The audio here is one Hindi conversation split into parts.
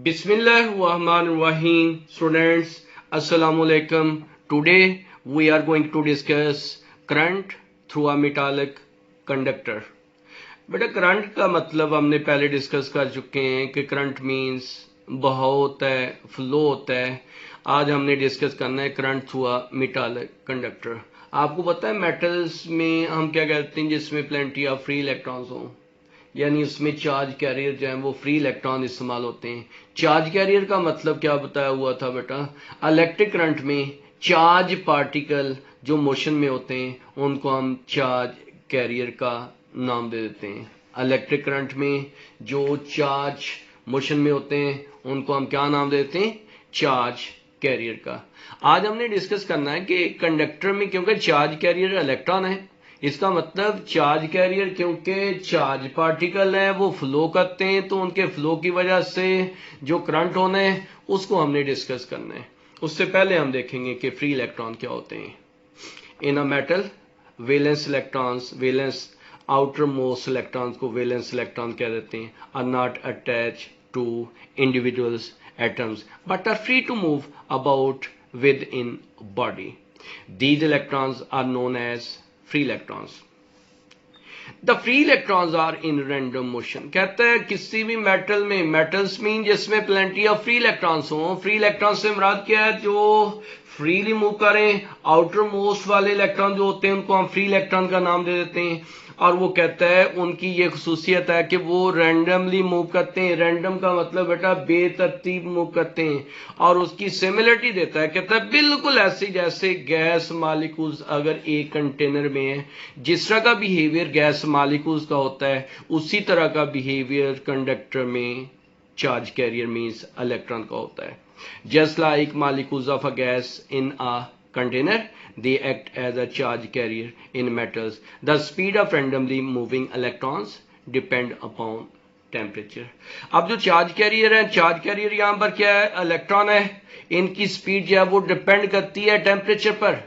Bismillahirrahmanirrahim. Students, Assalamu alaikum. Today we are going to discuss current through a metallic conductor. बेटा करंट का मतलब हमने पहले डिस्कस कर चुके हैं कि करंट मींस बहाव होता है, फ्लो होता है. आज हमने डिस्कस करना है करंट थ्रू अ मेटालिक कंडक्टर. आपको पता है मेटल्स में हम क्या कहते हैं जिसमें प्लेंटी ऑफ फ्री इलेक्ट्रॉन्स हों, यानी उसमें चार्ज कैरियर जो है वो फ्री इलेक्ट्रॉन इस्तेमाल होते हैं. चार्ज कैरियर का मतलब क्या बताया हुआ था बेटा? इलेक्ट्रिक करंट में चार्ज पार्टिकल जो मोशन में होते हैं उनको हम चार्ज कैरियर का नाम दे देते हैं. इलेक्ट्रिक करंट में जो चार्ज मोशन में होते हैं उनको हम क्या नाम देते हैं? चार्ज कैरियर का. आज हमने डिस्कस करना है कि कंडक्टर में क्योंकि चार्ज कैरियर इलेक्ट्रॉन है, इसका मतलब चार्ज कैरियर क्योंकि चार्ज पार्टिकल है वो फ्लो करते हैं, तो उनके फ्लो की वजह से जो करंट होना है उसको हमने डिस्कस करना है. उससे पहले हम देखेंगे कि फ्री इलेक्ट्रॉन क्या होते हैं. In a metal valence electrons, valence outermost electrons को वैलेंस इलेक्ट्रॉन कह देते हैं, are not attach to individuals atoms but are free to move about within body. These electrons are known as free electrons. The free electrons are in random motion. कहते हैं किसी भी मेटल में, मेटल्स मीन जिसमें प्लेंटी ऑफ फ्री इलेक्ट्रॉन्स हों. फ्री इलेक्ट्रॉन से मुराद क्या है? जो फ्रीली मूव करें. आउटर मोस्ट वाले इलेक्ट्रॉन जो होते हैं उनको हम फ्री इलेक्ट्रॉन का नाम दे देते हैं. और वो कहता है उनकी ये खसूसियत है कि वो रैंडमली मूव करते हैं. रैंडम का मतलब बेटा बेतरतीब मूव करते हैं. और उसकी सिमिलरिटी देता है, कहता है बिल्कुल ऐसी जैसे गैस मालिक्यूल्स अगर एक कंटेनर में है, जिस तरह का बिहेवियर गैस मालिक्यूल्स का होता है उसी तरह का बिहेवियर कंडक्टर में चार्ज कैरियर मींस इलेक्ट्रॉन का होता है. Just like molecules of a gas in a container, they act as a charge carrier in metals. The speed of randomly moving electrons depend upon temperature. अब जो चार्ज कैरियर है, चार्ज कैरियर यहां पर क्या है? इलेक्ट्रॉन है. इनकी स्पीड जो है वो डिपेंड करती है टेम्परेचर पर.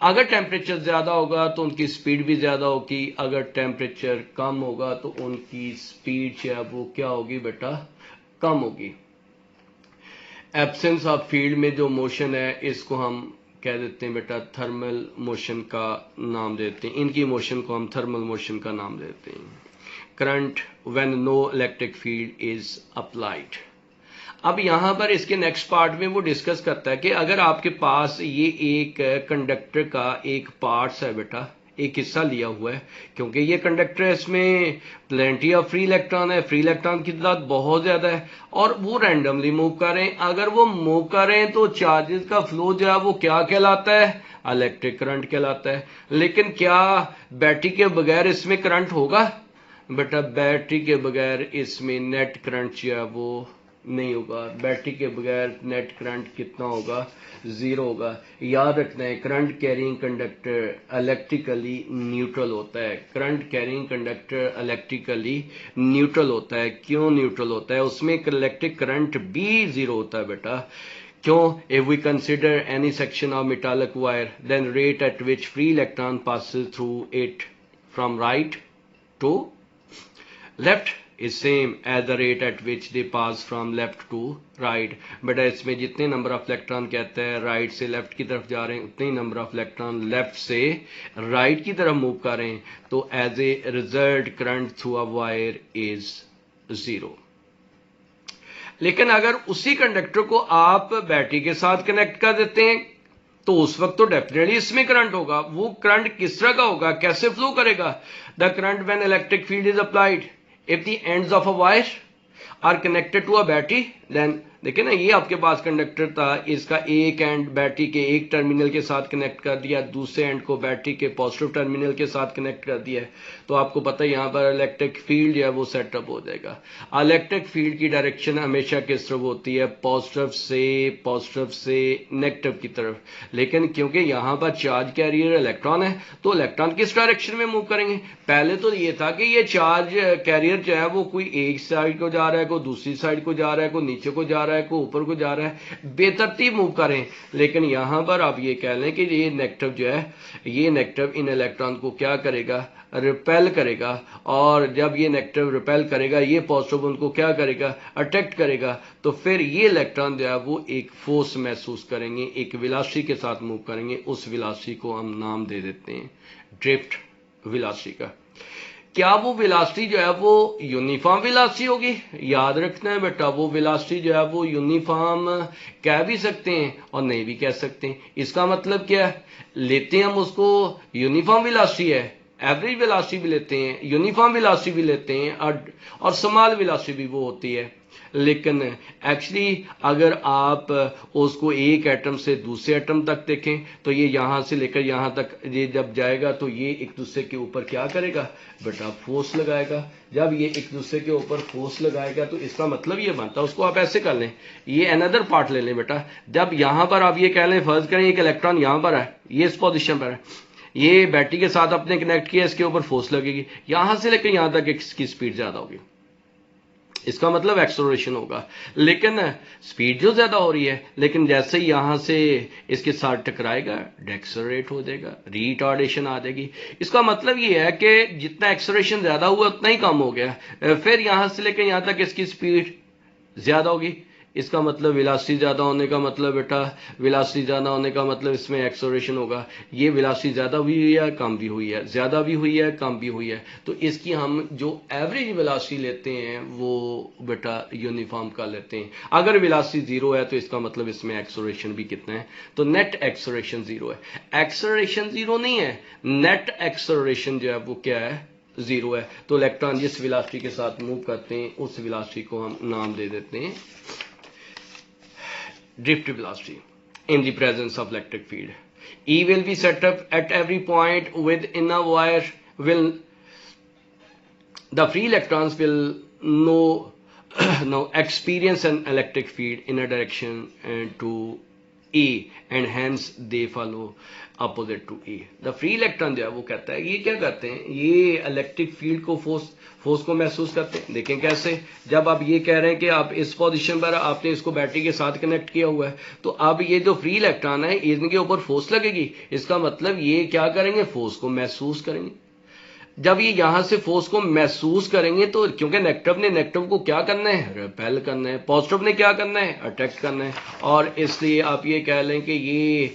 अगर टेम्परेचर ज्यादा होगा तो उनकी स्पीड भी ज्यादा होगी, अगर टेम्परेचर कम होगा तो उनकी स्पीड जो है वो क्या होगी बेटा? कम होगी. एब्सेंस ऑफ फील्ड में जो मोशन है इसको हम कह देते हैं बेटा थर्मल मोशन का नाम देते हैं. इनकी मोशन को हम थर्मल मोशन का नाम देते हैं. Current when no electric field is applied. अब यहां पर इसके नेक्स्ट पार्ट में वो डिस्कस करता है कि अगर आपके पास ये एक कंडक्टर का एक पार्ट्स है बेटा, एक हिस्सा लिया हुआ है, क्योंकि ये कंडक्टर है इसमें प्लेंटी ऑफ फ्री इलेक्ट्रॉन है, फ्री इलेक्ट्रॉन की तादाद बहुत ज्यादा है और वो रैंडमली मूव कर रहे हैं. अगर वो मूव कर रहे हैं तो चार्जेस का फ्लो जो है वो क्या कहलाता है? इलेक्ट्रिक करंट कहलाता है. लेकिन क्या बैटरी के बगैर इसमें करंट होगा? बेटा बैटरी के बगैर इसमें नेट करंट जो है वो नहीं होगा. बैटरी के बगैर नेट करंट कितना होगा? जीरो होगा. याद रखना है current carrying conductor electrically neutral होता है. Current carrying conductor electrically neutral होता है. क्यों न्यूट्रल होता है? उसमें इलेक्ट्रिक करंट भी जीरो होता है बेटा. क्यों? If we consider any section of metallic wire then rate at which free electron passes through it from right to left is same as the rate at which they pass from left to right. बेटा इसमें जितने नंबर ऑफ इलेक्ट्रॉन कहते हैं राइट से लेफ्ट की तरफ जा रहे हैं, उतने नंबर ऑफ इलेक्ट्रॉन लेफ्ट से राइट की तरफ मूव कर रहे हैं. तो as a result current through a wire is zero. लेकिन अगर उसी कंडक्टर को आप बैटरी के साथ कनेक्ट कर देते हैं तो उस वक्त तो डेफिनेटली इसमें करंट होगा. वो करंट किस तरह का होगा? कैसे फ्लो करेगा? The current when electric field is applied if the ends of a wire are connected to a battery, then देखिए ना, ये आपके पास कंडक्टर था, इसका एक एंड बैटरी के एक टर्मिनल के साथ कनेक्ट कर दिया, दूसरे एंड को बैटरी के पॉजिटिव टर्मिनल के साथ कनेक्ट कर दिया, तो आपको पता है यहाँ पर इलेक्ट्रिक फील्ड जो है वो सेटअप हो जाएगा. इलेक्ट्रिक फील्ड की डायरेक्शन हमेशा किस तरफ होती है? पॉजिटिव से नेगेटिव की तरफ. लेकिन क्योंकि यहाँ पर चार्ज कैरियर इलेक्ट्रॉन है तो इलेक्ट्रॉन किस डायरेक्शन में मूव करेंगे? पहले तो ये था कि ये चार्ज कैरियर जो है वो कोई एक साइड को जा रहा है, कोई दूसरी साइड को जा रहा है, कोई नीचे को जा रहा है, रहा है, कोई ऊपर को जा रहा है, बेतरतीब मूव कर रहे हैं। लेकिन यहां पर आप ये कह लें कि ये नेगेटिव जो है, ये नेगेटिव इन इलेक्ट्रॉन को क्या करेगा, रिपेल करेगा। और जब ये नेगेटिव रिपेल करेगा, ये पॉजिटिव उनको क्या करेगा, अट्रैक्ट करेगा। तो फिर ये इलेक्ट्रॉन जो है वो एक फोर्स महसूस करेंगे, एक वेलोसिटी के साथ मूव करेंगे। उस वेलोसिटी को हम नाम दे देते हैं ड्रिफ्ट वेलोसिटी का। क्या वो वेलोसिटी जो है वो यूनिफॉर्म वेलोसिटी होगी? याद रखना है बेटा, वो वेलोसिटी जो है वो यूनिफॉर्म कह भी सकते हैं और नहीं भी कह सकते हैं। इसका मतलब क्या है, लेते हैं हम उसको यूनिफॉर्म वेलोसिटी है, एवरेज वेलोसिटी भी लेते हैं, यूनिफॉर्म वेलोसिटी भी लेते हैं, और स्मॉल वेलोसिटी भी वो होती है। लेकिन एक्चुअली अगर आप उसको एक एटम से दूसरे एटम तक देखें तो ये यहां से लेकर यहां तक ये जब जाएगा तो ये एक दूसरे के ऊपर क्या करेगा बेटा, फोर्स लगाएगा। जब ये एक दूसरे के ऊपर फोर्स लगाएगा तो इसका मतलब ये बनता है, उसको आप ऐसे कर लें, ये अनदर पार्ट ले लें बेटा। जब यहां पर आप ये कह लें, फर्ज करें एक इलेक्ट्रॉन यहां पर है, ये इस पोजिशन पर है, ये बैटरी के साथ आपने कनेक्ट किया, इसके ऊपर फोर्स लगेगी, यहां से लेकर यहां तक इसकी स्पीड ज्यादा होगी, इसका मतलब एक्सेलरेशन होगा। लेकिन स्पीड जो ज्यादा हो रही है, लेकिन जैसे ही यहां से इसके साथ टकराएगा डेक्सलरेट हो जाएगा, रिटार्डेशन आ जाएगी। इसका मतलब ये है कि जितना एक्सेलरेशन ज्यादा हुआ उतना ही कम हो गया, फिर यहां से लेकर यहां तक इसकी स्पीड ज्यादा होगी। इसका मतलब वेलोसिटी ज्यादा होने का मतलब बेटा, वेलोसिटी ज्यादा होने का मतलब इसमें एक्सेलरेशन होगा। ये वेलोसिटी ज्यादा भी हुई है, कम भी हुई है, ज्यादा भी हुई है, कम भी हुई है। तो इसकी हम जो एवरेज वेलोसिटी लेते हैं वो बेटा यूनिफॉर्म का लेते हैं। अगर वेलोसिटी जीरो है तो इसका मतलब इसमें एक्सेलरेशन भी कितना है, तो नेट एक्सेलरेशन जीरो है। एक्सेलरेशन जीरो नहीं है, नेट एक्सेलरेशन जो है वो क्या है, जीरो है। तो इलेक्ट्रॉन जिस वेलोसिटी के साथ मूव करते हैं उस वेलोसिटी को हम नाम दे देते हैं drift velocity in the presence of electric field. E will be set up at every point within a wire. The free electrons will now experience an electric field in a direction to E and hence they follow opposite to E. The free electron जो है वो कहता है, ये क्या करते हैं, ये इलेक्ट्रिक फील्ड को फोर्स को महसूस करते हैं। देखें कैसे, जब आप ये कह रहे हैं कि आप इस पोजीशन पर आपने इसको बैटरी के साथ कनेक्ट किया हुआ है, तो अब ये जो फ्री इलेक्ट्रॉन है इनके ऊपर फोर्स लगेगी। इसका मतलब ये क्या करेंगे, फोर्स को महसूस करेंगे। जब ये यहां से फोर्स को महसूस करेंगे तो क्योंकि नेगेटिव ने नेगेटिव को क्या करना है, रिपेल करना है, पॉजिटिव ने क्या करना है, अट्रैक्ट करना है। और इसलिए आप ये कह लें कि ये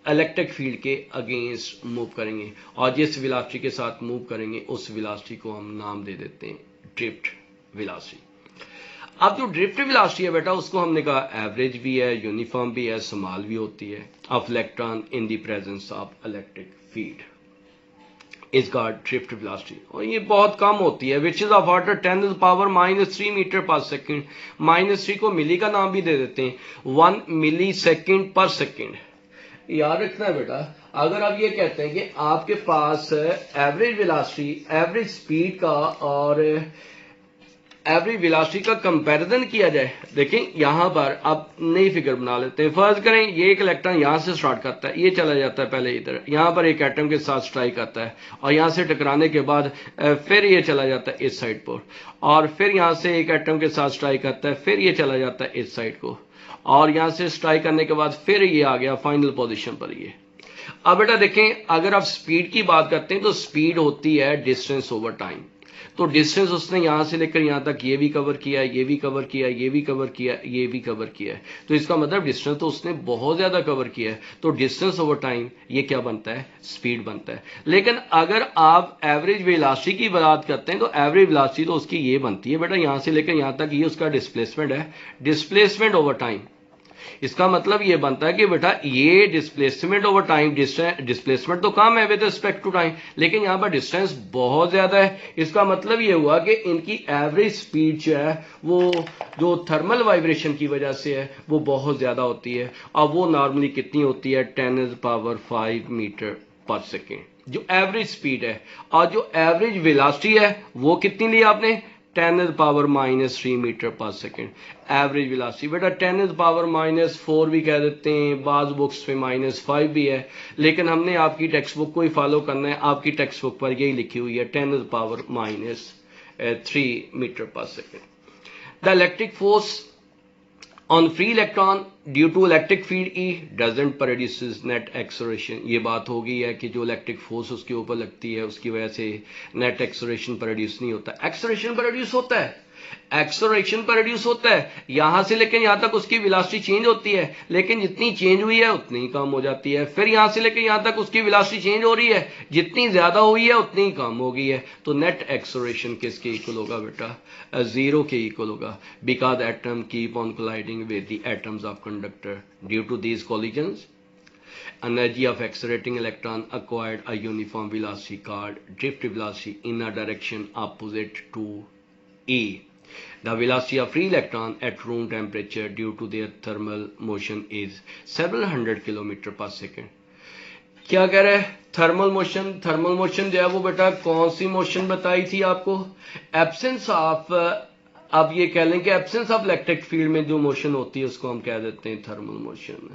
इलेक्ट्रिक फील्ड के अगेंस्ट मूव करेंगे और जिस वेलोसिटी के साथ मूव करेंगे उस वेलोसिटी को हम नाम दे देते हैं ड्रिफ्ट वेलोसिटी। अब जो ड्रिफ्ट वेलोसिटी है बेटा, उसको हमने कहा एवरेज भी है, यूनिफॉर्म भी है, स्मॉल भी होती है, of electron in the presence of electric field is called drift velocity. और ये बहुत कम होती है, which is of order 10⁻³ metre per second. -3 को मिली का नाम भी दे देते हैं, 1 मिली सेकेंड पर सेकेंड। याद रखना है बेटा, अगर आप ये कहते हैं कि आपके पास एवरेज वेलोसिटी, एवरेज स्पीड का और एवरेज वेलोसिटी का कंपैरिजन किया जाए, देखें यहां पर आप नई फिगर बना लेते हैं। फर्ज करें ये एक इलेक्ट्रॉन यहां से स्टार्ट करता है, ये चला जाता है पहले इधर, यहां पर एक एटम के साथ स्ट्राइक करता है और यहां से टकराने के बाद फिर ये चला जाता है इस साइड पर, और फिर यहां से एक एटम के साथ स्ट्राइक करता है, फिर ये चला जाता है इस साइड को, और यहां से स्ट्राइक करने के बाद फिर ये आ गया फाइनल पोजीशन पर ये। अब बेटा देखें, अगर आप स्पीड की बात करते हैं तो स्पीड होती है डिस्टेंस ओवर टाइम। तो डिस्टेंस उसने यहां से लेकर यहां तक ये भी कवर किया, ये भी कवर किया, ये भी कवर किया, ये भी कवर किया है। तो इसका मतलब डिस्टेंस तो उसने बहुत ज्यादा कवर किया है। तो डिस्टेंस ओवर टाइम ये क्या बनता है, स्पीड बनता है। लेकिन अगर आप एवरेज वेलोसिटी की बात करते हैं तो एवरेज वेलोसिटी तो उसकी ये बनती है बेटा, यहां से लेकर यहां तक ये उसका डिस्प्लेसमेंट है, डिस्प्लेसमेंट ओवर टाइम। इसका मतलब ये बनता है कि बेटा ये डिस्प्लेसमेंट ओवर टाइम, डिस्प्लेसमेंट तो कम है विद रिस्पेक्ट टू टाइम, लेकिन यहां पर डिस्टेंस बहुत ज्यादा है। इसका मतलब ये हुआ कि इनकी एवरेज स्पीड जो है वो जो थर्मल वाइब्रेशन की वजह से है वो बहुत ज्यादा होती है। और वो नॉर्मली कितनी होती है, 10⁵ मीटर पर सेकेंड जो एवरेज स्पीड है। और जो एवरेज वेलोसिटी है वो कितनी ली आपने, 10⁻³ metre per second average velocity. बेटा 10⁻⁴ भी कह देते हैं, बाज बुक्स में -5 भी है, लेकिन हमने आपकी टेक्स्ट बुक को ही फॉलो करना है। आपकी टेक्स्ट बुक पर यही लिखी हुई है 10⁻³ metre per second. The electric force on free electron due to electric field E doesn't produces net acceleration. ये बात हो गई है कि जो इलेक्ट्रिक फोर्स उसके ऊपर लगती है उसकी वजह से नेट एक्सलरेशन प्रोड्यूस नहीं होता। एक्सलरेशन प्रोड्यूस होता है, एक्सलरेशन प्रोड्यूस होता है यहां से लेकिन यहां तक उसकी वेलोसिटी चेंज होती है, लेकिन जितनी चेंज हुई है उतनी ही कम हो जाती है। फिर यहां से लेकर यहां तक उसकी वेलोसिटी चेंज हो रही है, जितनी ज्यादा हुई है उतनी ही कम हो गई है। तो नेट एक्सलरेशन किसके इक्वल होगा बेटा? जीरो के इक्वल होगा, because atom keep on colliding with the atoms of conductor. Due to these collisions energy of accelerating electron acquired a uniform velocity called drift velocity in a direction opposite to E. The velocity of free electron at room temperature due to their thermal motion is several hundred kilometer per second. क्या कह रहे हैं? Thermal motion. थर्मल मोशन जो है वो बेटा कौन सी मोशन बताई थी आपको? एब्सेंस ऑफ, अब ये कह लें कि एब्सेंस ऑफ इलेक्ट्रिक फील्ड में जो मोशन होती है उसको हम कह देते हैं थर्मल मोशन,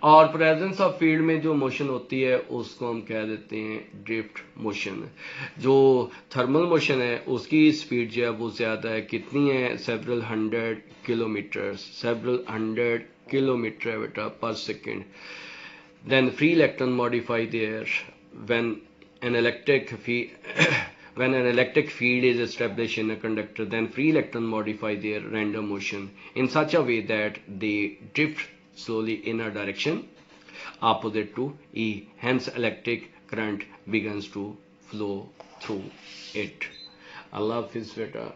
और प्रेजेंस ऑफ फील्ड में जो मोशन होती है उसको हम कह देते हैं ड्रिफ्ट मोशन। जो थर्मल मोशन है उसकी स्पीड जो है वो ज्यादा है, कितनी है? Several hundred kilometre, several hundred kilometre है बेटा पर second. Then free electron modify their when an electric when an electric field is established in a conductor, then free electron modify their random motion in such a way that they drift slowly in a direction opposite to E. Hence, electric current begins to flow through it. Allah Hafiz beta.